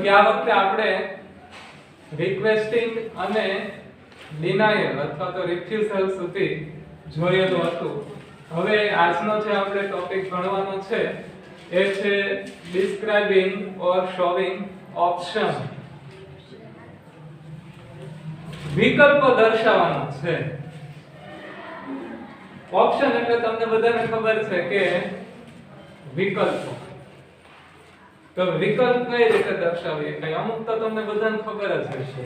કે આ વખતે આપણે રિક્વેસ્ટિંગ અને ડિનાયલ અથવા તો રિફ્યુઝલ સુધી જોયેલું હતું. હવે આજનો જે આપણે ટોપિક ભણવાનો છે એ છે ડિસ્ક્રાઇબિંગ ઓર શોવિંગ ઓપ્શન. વિકલ્પો દર્શાવવાનો છે. ઓપ્શન એટલે તમને બધાને ખબર છે કે વિકલ્પો. તો વિકલ્પ કઈ રીતે દર્શાવીએ? કઈ અમુક તો તમને બધાને ખબર જ હશે.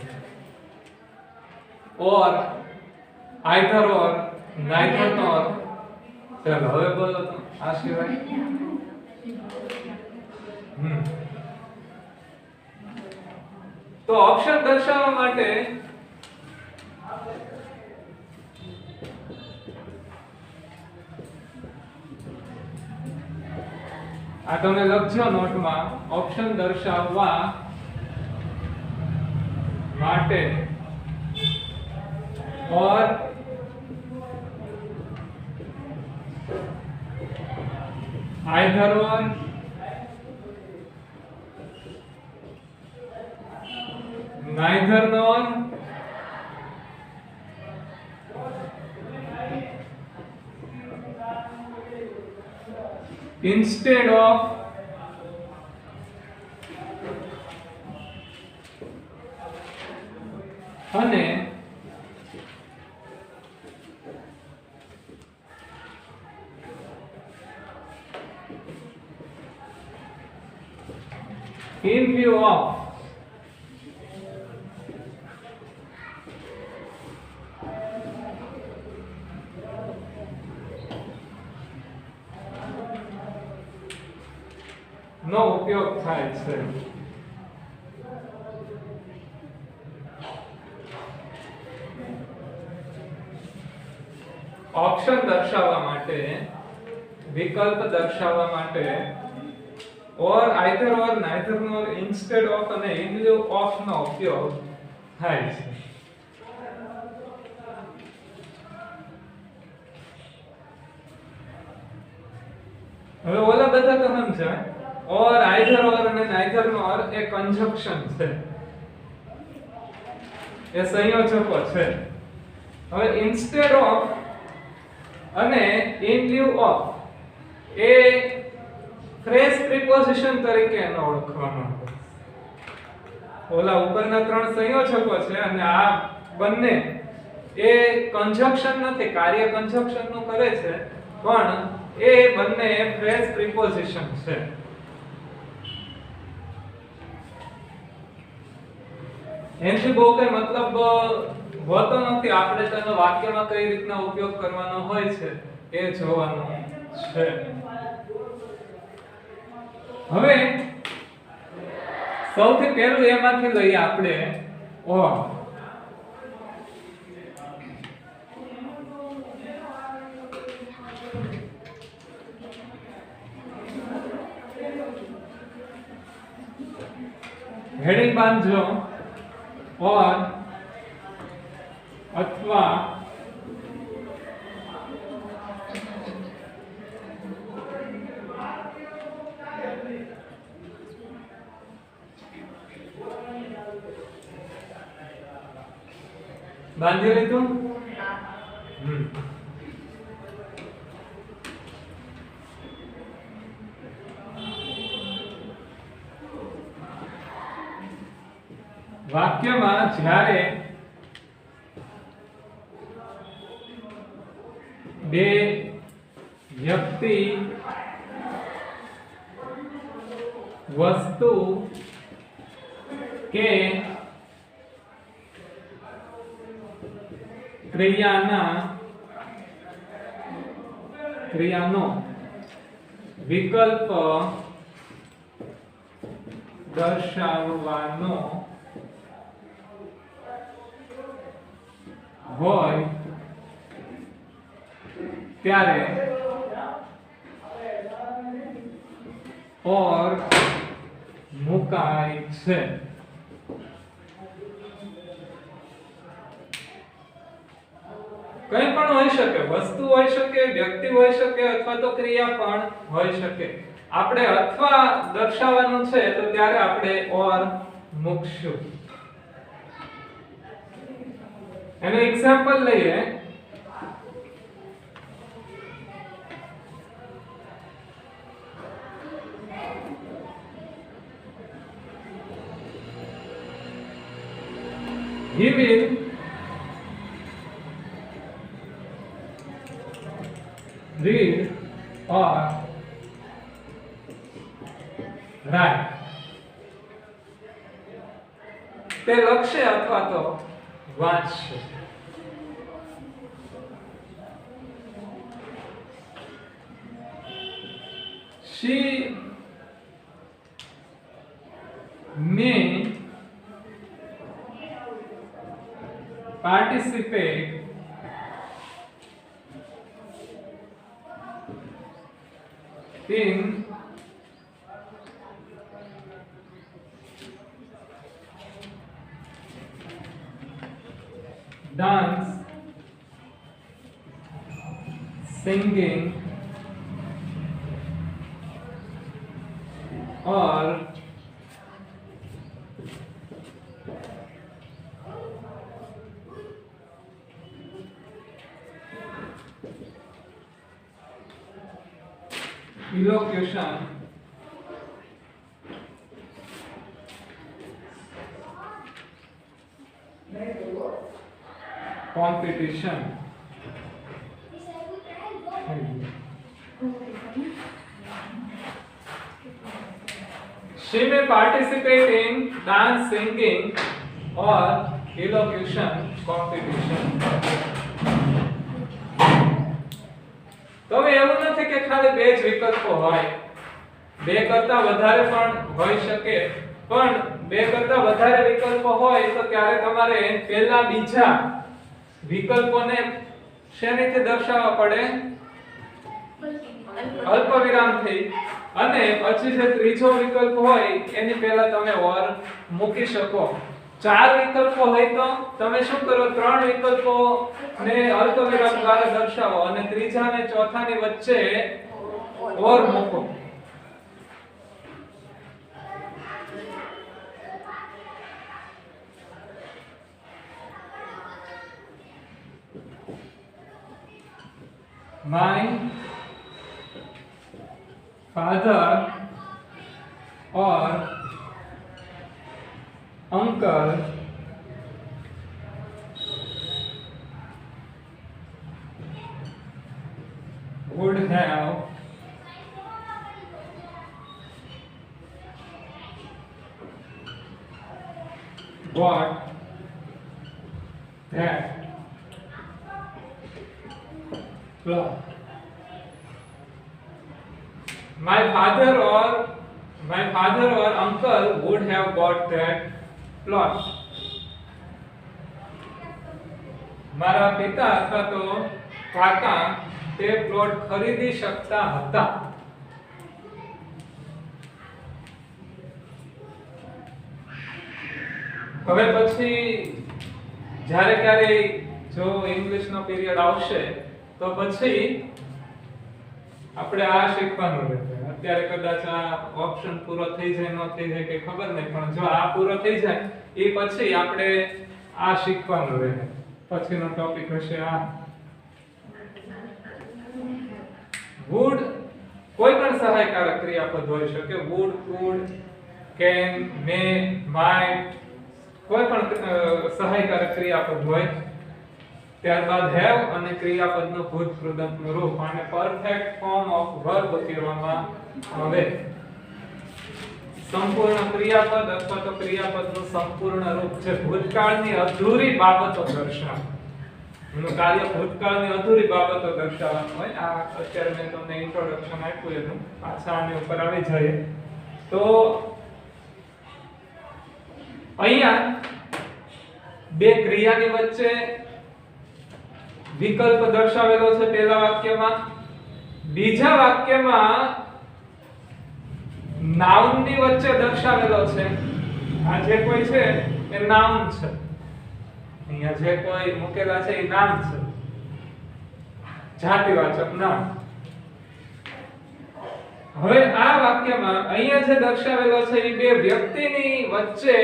ઓર, આઈધર ઓર, નાઈધર નોર. ચાલો હવે બોલો તો આ સિવાય. તો ઓપ્શન દર્શાવવા માટે આ તમે લખજો નોટમાં. ઓપ્શન દર્શાવવા માટે or either or, neither nor, instead of, અને in view of. નો ઉપયોગ થાય છે. ઓપ્શન દર્શાવવા માટે, વિકલ્પ દર્શાવવા માટે or, either or, neither nor, instead of અને ઇન લ્યુ ઓફ નો ઉપયોગ થાય છે. હવે ઓલા બધા તો સમજાય. ઓર, આઈધર ઓર અને નાઈધર નોર એ કંજક્શન છે, એ સંયોજકો છે. હવે ઇન્સ્ટેડ ઓફ અને ઇન લ્યુ ઓફ એ ફ્રેઝ પ્રિપોઝિશન તરીકે એનો ઓળખવામાં આવે. ઓલા ઉપરના ત્રણ સંયોજકો છે અને આ બંને એ કંજક્શન નથી, કાર્ય કંજક્શન નું કરે છે, પણ એ બંને ફ્રેઝ પ્રિપોઝિશન છે. એનાથી બહુ કઈ મતલબ હોતો નથી. આપણે તેનો વાક્યમાં કઈ રીતના ઉપયોગ કરવાનો હોય છે એ જોવાનું છે. હવે સૌથી પહેલું એમાંથી લઈએ આપણે ઓર. હેડિંગ બાંધજો. ઓર અથવા બાંધી લીધું. વાક્યમાં જ્યારે બે વ્યક્તિ, વસ્તુ કે ક્રિયાનો વિકલ્પ દર્શાવવાનો હોય ત્યારે ઓર મુકાય છે. કંઈ પણ હોઈ શકે, વસ્તુ હોઈ શકે, વ્યક્તિ હોઈ શકે અથવા તો ક્રિયા પણ હોઈ શકે. આપણે અથવા દર્શાવવાનું છે તો ત્યારે આપણે ઓર મૂકશું. એનું એક્ઝામ્પલ લઈએ. He will read or write. તે લખશે અથવા તો વાંચશે. She may participate in dance, singing or elocution competition. She may participate in dance, singing or elocution competition. તો એવું નથી કે ખાલી બે જ વિકલ્પો હોય, બે કરતા વધારે પણ હોઈ શકે, પણ બે કરતા વધારે વિકલ્પો હોય તો ત્યારે તમારે પહેલા બીજા વિકલ્પોને શેનીથી દર્શાવવા પડે? અલ્પવિરામથી. અને પછી જે ત્રીજો વિકલ્પ હોય એની પહેલા તમે ઓર મૂકી શકો. ચાર વિકલ્પો હોય તો તમે શું કરો? ત્રણ વિકલ્પો ને અલ્પવિરામ દ્વારા દર્શાવો અને ત્રીજા અને ચોથાની વચ્ચે ઓર મૂકો. My father or uncle would have bought that plot. My father or uncle would have bought that plot. મારા પિતા અથવા તો કાકા તે પ્લોટ ખરીદી શકતા હતા. હવે પછી જ્યારે ક્યારે જો ઇંગ્લિશનો પીરિયડ આવશે તો પછી આપણે આ શીખવાનું રહેશે. અત્યારે કદાચ આ ઓપ્શન પૂરો થઈ જાય ન થઈ જાય કે ખબર નહીં, પણ જો આ પૂરો થઈ જાય એ પછી આપણે આ શીખવાનું રહે. પછીનો ટોપિક હશે આ. would કોઈ પણ સહાયકારક ક્રિયાપદ હોઈ શકે. would, could, can, may, might કોઈ પણ સહાયકારક ક્રિયાપદ હોય. ત્યારબાદ have અને ક્રિયાપદનું ભૂત કૃદંતનું રૂપ અને પરફેક્ટ ફોર્મ ઓફ વર્બ કહેવામાં આવે. સંપૂર્ણ ક્રિયાપદ અથવા તો ક્રિયાપદનું સંપૂર્ણ રૂપ છે ભૂતકાળની અધૂરી બાબતો દર્શાવે. એનું કાર્ય ભૂતકાળની અધૂરી બાબતો દર્શાવવાનું હોય. આ અત્યારે મેં તમને ઇન્ટ્રોડક્શન આપ્યું એનું. પાછા આની ઉપર આવી જઈએ તો અહીંયા બે ક્રિયાની વચ્ચે વિકલ્પ દર્શાવેલો છે પહેલા વાક્યમાં. બીજા વાક્યમાં નાઉન ની વચ્ચે દર્શાવેલો છે. આ જે કોઈ છે એ નાઉન છે. અહીંયા જે કોઈ મૂકેલા છે એ નામ છે, જાતિવાચક નામ. હવે આ વાક્યમાં અહીંયા જે દર્શાવેલો છે એ બે વ્યક્તિની વચ્ચે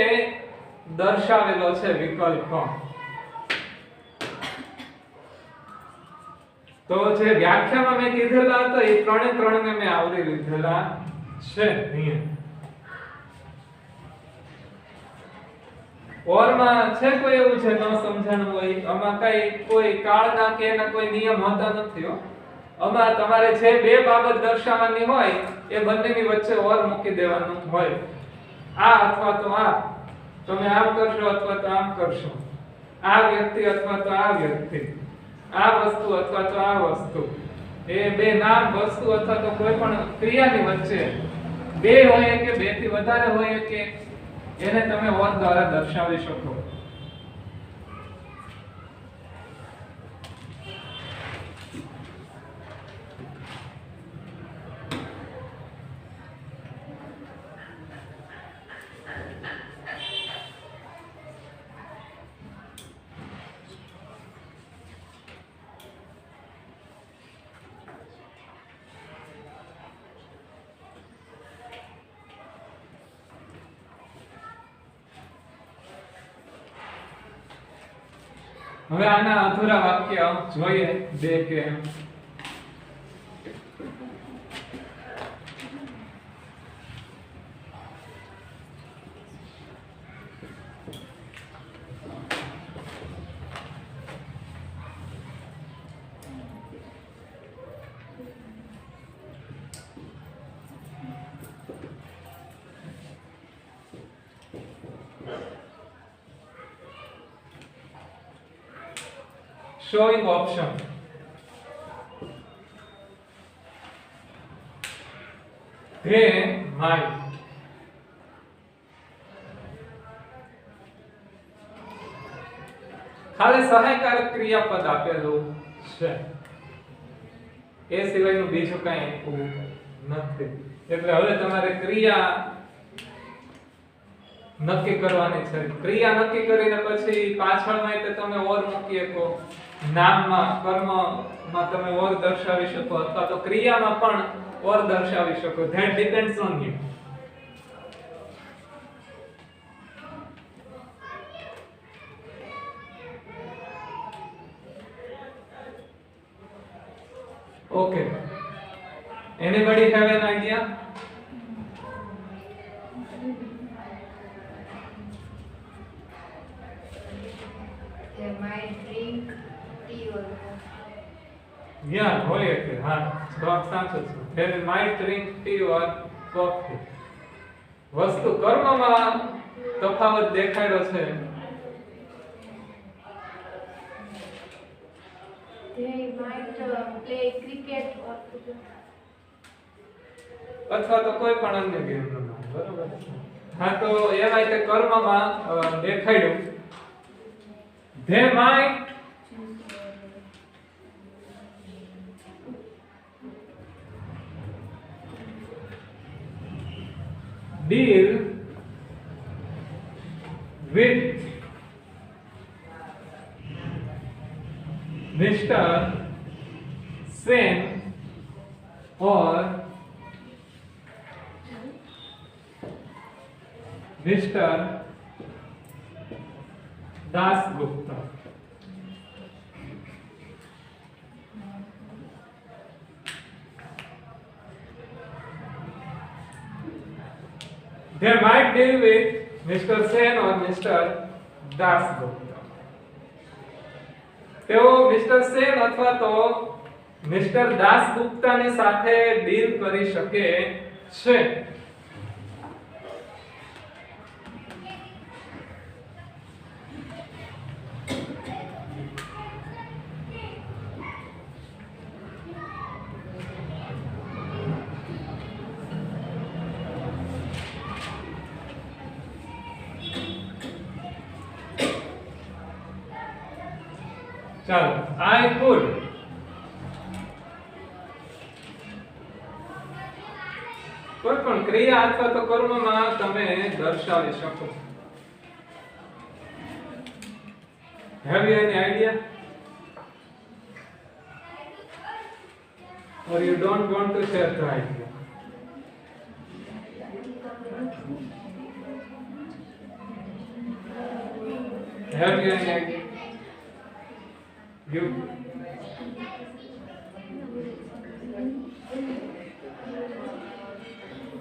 દર્શાવેલો છે વિકલ્પ. તો જે વ્યાખ્યામાં મેં કીધેલા હતા એ ત્રણે ને મેં આવરી લીધેલા છે અહીંયા. ઓરમાં છે કોઈ એવું છે ન સમજાણું હોય? આમાં કઈ કોઈ કાળના કે એના કોઈ નિયમ હોતા નથી હો. આમાં તમારે જે બે બાબત દર્શાવવાની હોય એ બંનેની વચ્ચે ઓર મૂકી દેવાનું હોય. આ અથવા તો આ, તમે આમ કરશો અથવા તો આમ કરશો. આ વ્યક્તિ અથવા તો આ વ્યક્તિ, આ વસ્તુ અથવા તો આ વસ્તુ. એ બે નામ, વસ્તુ અથવા તો કોઈ પણ ક્રિયાની વચ્ચે બે હોય કે બે થી વધારે હોય કે એને તમે ઓર દ્વારા દર્શાવી શકો. હવે આના અધૂરા વાક્ય જોઈએ બે કે showing option. They might. ખાલી સહાયકારક ક્રિયાપદ આપેલું છે, એ સિવાયનું બીજું કઈ આપવું નથી. એટલે હવે તમારે ક્રિયા નક્કી કરવાની છે. ક્રિયા નક્કી કરીને પછી પાછળમાં એટલે તમે ઓર મૂકી શકો. નામમાં, કર્મમાં તમે ઓર દર્શાવી શકો અથવા તો ક્રિયામાં પણ ઓર દર્શાવી શકો. That depends on you. Okay. Anybody have an idea? They might drink tea or Yeah, હોય કે હા, જવાબ સાચો છે. They might drink tea or coffee. વસ્તુ કર્મમાં તફાવત દેખાડ્યો છે. they might play cricket or football. અથવા તો કોઈ પણ અન્ય ગેમ રમવા. બરોબર છે. હા, તો એમાં તે કર્મમાં દેખાડ્યું. They might deal with Mr. Sen or Mr. Dasgupta. They might deal with Mr. Sen or Mr. Dasgupta. તેઓ મિસ્ટર સેન અથવા તો મિસ્ટર દાસગુપ્તાની સાથે ડીલ કરી શકે છે. ચાલો, I could. કોઈ પણ ક્રિયા અથવા તો કર્મમાં તમે દર્શાવી શકો. Have you any idea? Or you don't want to share the idea?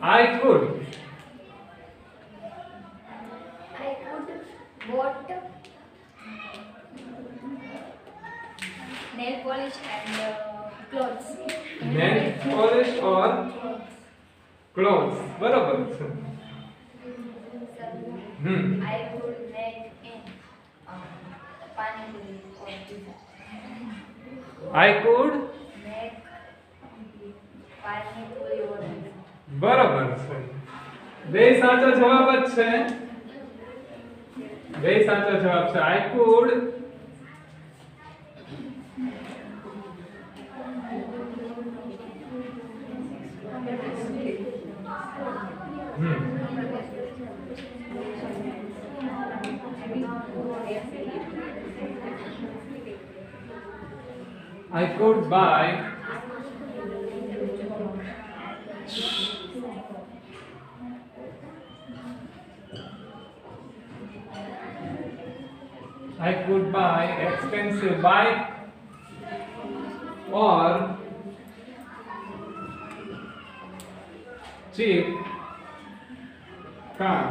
I could. I could bought nail polish and clothes. Nail polish or clothes. બરાબર છે. I could make in pani puri or pizza. I could. Make pani puri or pizza. બરાબર છે. બે સાચો જવાબ જ છે. બે સાચો જવાબ છે. I could I could buy I could buy expensive bike or cheap car.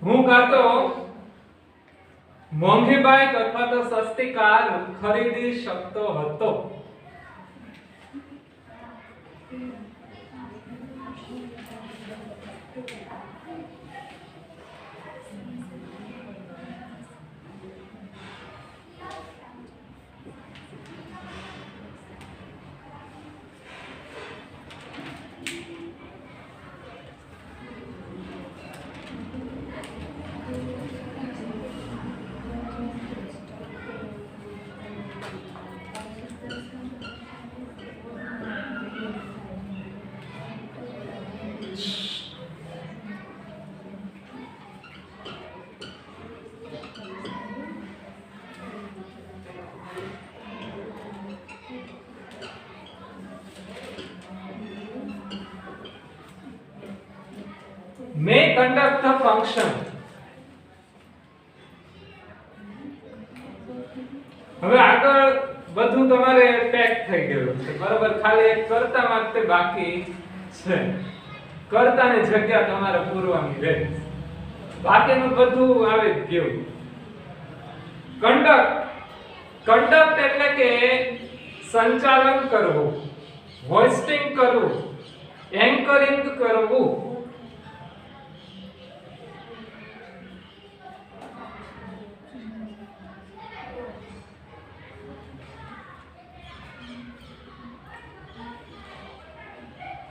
હું કાં તો મોંઘી બાઇક અથવા તો સસ્તી કાર ખરીદી શકતો હતો. May conduct the function. હવે આગળ બધું તમારે પેક થઈ ગયું છે બરાબર. ખાલી એક કર્તા માટે બાકી છે. કર્તાની જગ્યા તમારે પૂરવાની રહે. બાકીનું બધું આવી જ ગયું. કંડક્ટ એટલે કે સંચાલન કરવું, હોસ્ટિંગ કરવું, એન્કરિંગ કરવું.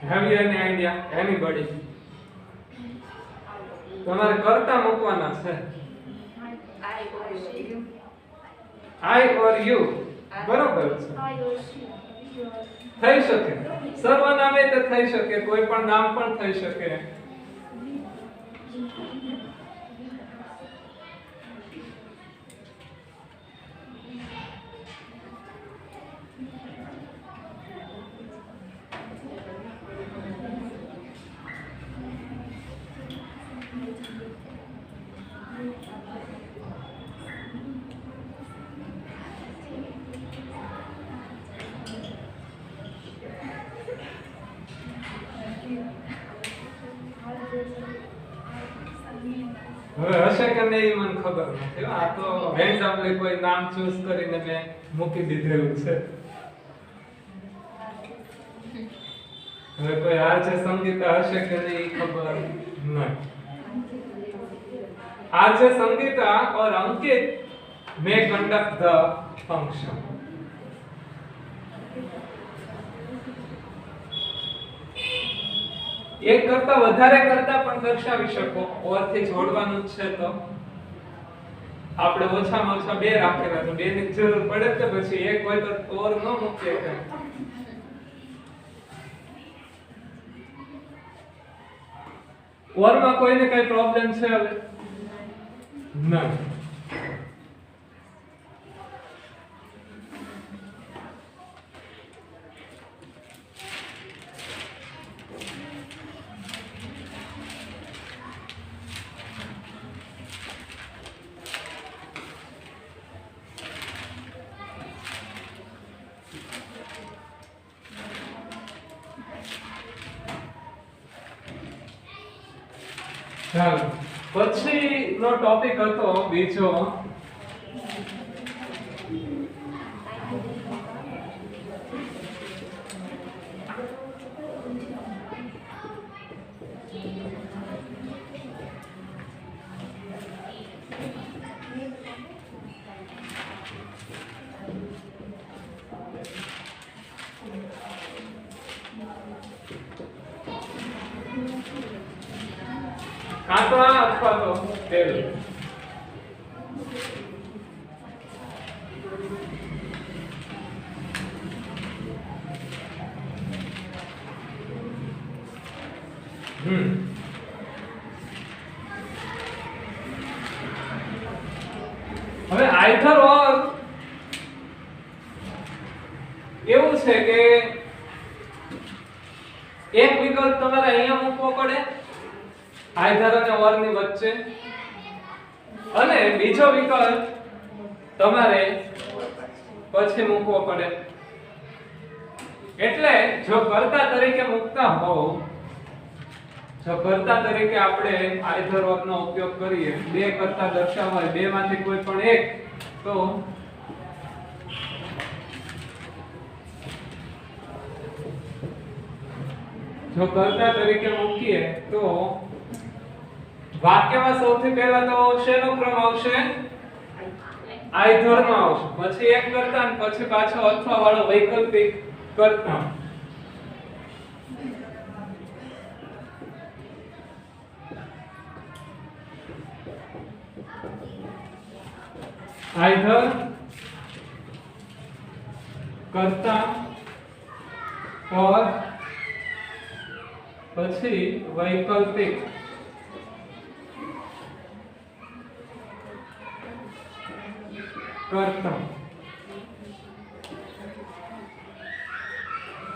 Have you any idea? Anybody? તમારે કરતા મૂકવાના છે. I or you. બરોબર છે. થઈ શકે. સર્વનામે તે થઈ શકે, કોઈ પણ નામ પણ થઈ શકે. હવે હશે કે નહીં મને ખબર નથી. આ તો રેન્ડમલી કોઈ નામ ચૂઝ કરીને મેં મૂકી દીધેલું છે. હવે કોઈ આરજે સંગીતા હશે કે નહીં ખબર નહીં. આરજે સંગીતા और अंकित may conduct the function. એક કરતા વધારે કરતા પણ દર્શાવી શકો. ઓર થી જોડવાનું છે તો આપણે ઓછામાં ઓછા બે રાખેલા તો બે ની જરૂર પડે તો પછી એક હોય તો ઓર ન મૂકીએ કે. ઓર માં કોઈને કઈ પ્રોબ્લેમ છે હવે? ના. ચાલો પછીનો ટોપિક હતો બીજો કાંકરા અથવા તો તેલ. હવે આઈધર ઓર એવું છે કે એક વિકલ્પ તમારે અહીંયા મૂકવો પડે આઈધર અને ઓર ની વચ્ચે, અને બીજો વિકલ્પ તમારે પછી મૂકવો પડે. એટલે જો કર્તા તરીકે મૂકતા હોવ, જો કર્તા તરીકે આપણે આઈધર ઓર નો ઉપયોગ કરીએ, બે કર્તા દર્શાવવા હોય, બે માંથી કોઈ પણ એક, તો જો કર્તા તરીકે મૂકીએ તો વાક્યમાં સૌથી પહેલા તો શેનો ક્રમ આવશે? આઈધર નો આવશે, પછી એક કર્તા અને પછી પાછો અથવા વાળો વૈકલ્પિક કર્તા. આઈધર કર્તા और પછી વૈકલ્પિક કર્તા.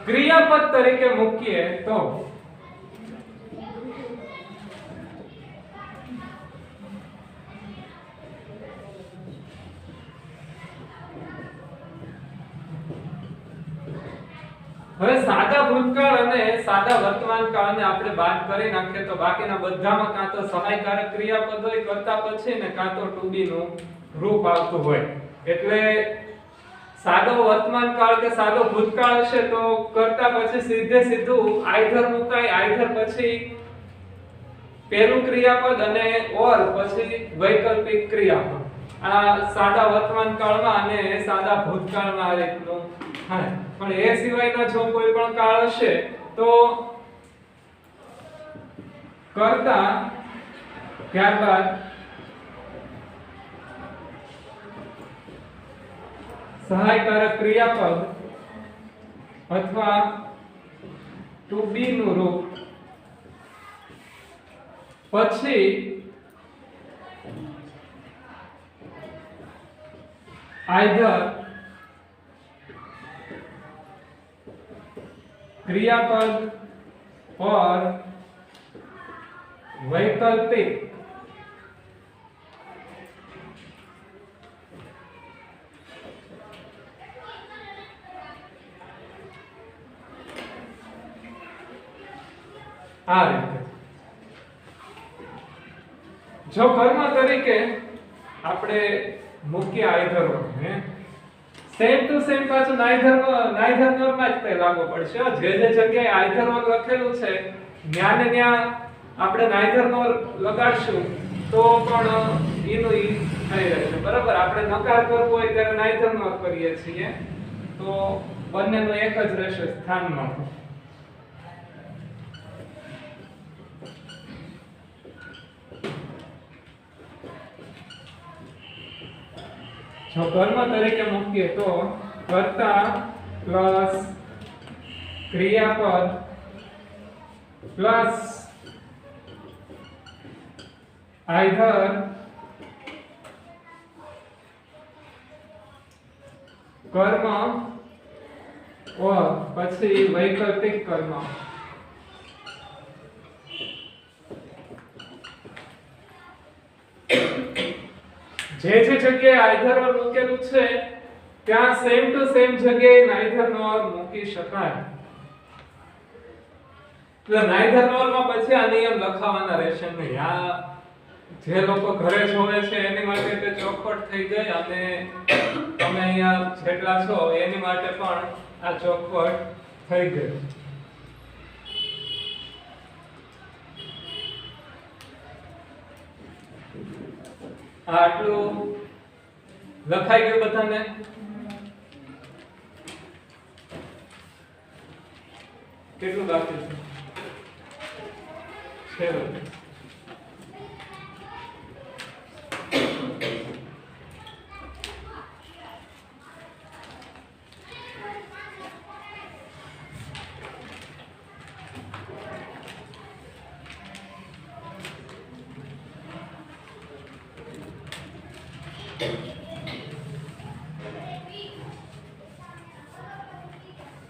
ક્રિયાપદ તરીકે મૂકીએ તો હવે સાદા ભૂતકાળ અને સાદા વર્તમાન કાળને આપણે બાદ કરી નાખીએ તો બાકીના બધામાં કાં તો સહાયકારક ક્રિયાપદ હોય કર્તા પછી ને કાં તો ટુ બી નું રૂપ આવતું હોય. એટલે સાદો વર્તમાન કાળ કે સાદો ભૂતકાળ હશે તો કર્તા પછી સીધું આઈધર મુકાય, આઈધર પછી પહેલું ક્રિયાપદ અને ઓર પછી વૈકલ્પિક ક્રિયાપદ. આ સાદા વર્તમાન કાળમાં અને સાદા ભૂતકાળમાં આ રીતનું થાય. પણ એ સિવાયનો જો કોઈ પણ કાળ હશે તો કર્તા ત્યારબાદ સહાયકારક ક્રિયાપદ અથવા ટુ બી નું રૂપ, પછી આઈધર क्रियापद और वैकल्पिक आ રીતે. જો કર્મ તરીકે આપણે મુખ્ય આઈધર હે સેમ ટુ સેમ પાછું નાઈધર નોર માં જ લાગુ પડશે. જે જગ્યાએ આઈધર નોર લખેલું છે ત્યાં ને ત્યાં આપણે નાઈધર નોર લગાડશું તો પણ એનું ઈ થઈ રહેશે. બરાબર, આપણે નકાર કરવો હોય ત્યારે નાઈધર નોર કરીએ છીએ તો બંનેનું એક જ રહેશે સ્થાનમાં. જો કર્મ તરીકે મૂકીએ તો કર્તા પ્લસ ક્રિયાપદ પ્લસ આઈધર કર્મ ઓર પછી વૈકલ્પિક કર્મ. જે જગ્યાએ આઈધર ઓર મૂકેલું છે ત્યાં સેમ ટુ સેમ જગ્યાએ નાઈધર નોર મૂકી શકાય. એટલે નાઈધર નોર માં પછી આ નિયમ લખાવાના રહેશે નહીં. આ જે લોકો ઘરે જોવે છે એની માટે તે ચોખવટ થઈ ગઈ, અને તમે અહીંયા જેટલા છો એની માટે પણ આ ચોખવટ થઈ ગઈ. આટલું લખાઈ ગયું બધાને? કેટલું બાકી છે?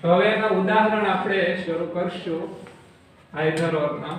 હવે એના ઉદાહરણ આપણે શરૂ કરશું આઈધર ઓર ના.